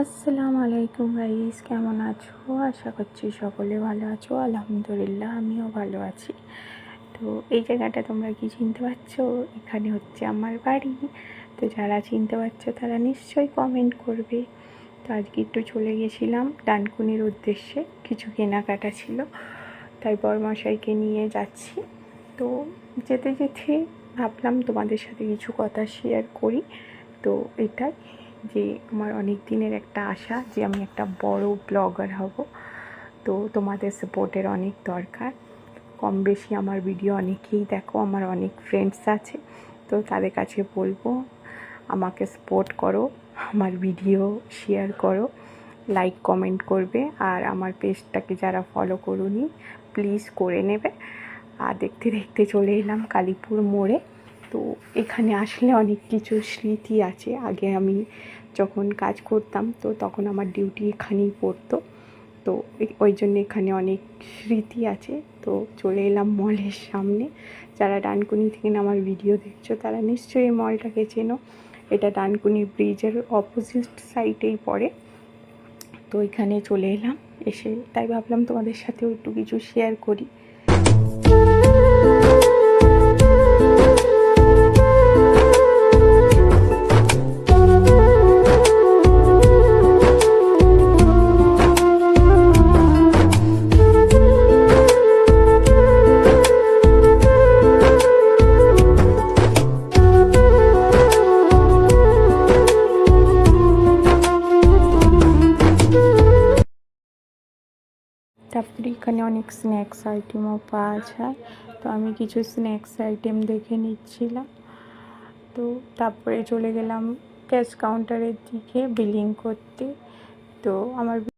আসসালামু আলাইকুম গাইস, কেমন আছো? আশা করছি সকলে ভালো আছো। আলহামদুলিল্লাহ আমিও ভালো আছি। তো এই জায়গাটা তোমরা কি চিনতে পারছো? এখানে হচ্ছে আমার বাড়ি। তো যারা চিনতে পারছো তারা নিশ্চয়ই কমেন্ট করবে। তো আজকে একটু চলে গেছিলাম ডানকুনির উদ্দেশ্যে, কিছু কেনাকাটা ছিল, তাই বরমশাইকে নিয়ে যাচ্ছি। তো যেতে যেতে ভাবলাম তোমাদের সাথে কিছু কথা শেয়ার করি। তো এটাই যে আমার অনেক দিনের একটা আশা যে আমি একটা বড় ব্লগার হব। তো তোমাদের সাপোর্টের অনেক দরকার। কম বেশি আমার ভিডিও অনেকেই দেখো, আমার অনেক ফ্রেন্ডস আছে। তো তাদের কাছে বলবো আমাকে সাপোর্ট করো, আমার ভিডিও শেয়ার করো, লাইক কমেন্ট করবে। আর আমার পেজটাকে যারা ফলো করোনি প্লিজ করে নেবে। আর দেখতে দেখতে চলে এলাম কালীপুর মোড়ে। তো এখানে আসলে অনেক কিছু স্মৃতি আছে। আগে আমি যখন কাজ করতাম তো তখন আমার ডিউটি এখানেই পড়তো। তো ওই জন্য এখানে অনেক স্মৃতি আছে। তো চলে এলাম মলের সামনে। যারা ডানকুনি থেকে আমার ভিডিও দেখছো তারা নিশ্চয়ই এই মলটাকে চেনো। এটা ডানকুনি ব্রিজের অপোজিট সাইডেই পড়ে। তো এখানে চলে এলাম, এসে তাই ভাবলাম তোমাদের সাথেও একটু কিছু শেয়ার করি। তারপরে এখানে অনেক স্ন্যাক্স আইটেমও পাওয়া যায়। তো আমি কিছু স্ন্যাক্স আইটেম দেখে নিচ্ছিলাম। তো তারপরে চলে গেলাম ক্যাশ কাউন্টারের দিকে বিলিং করতে। তো আমার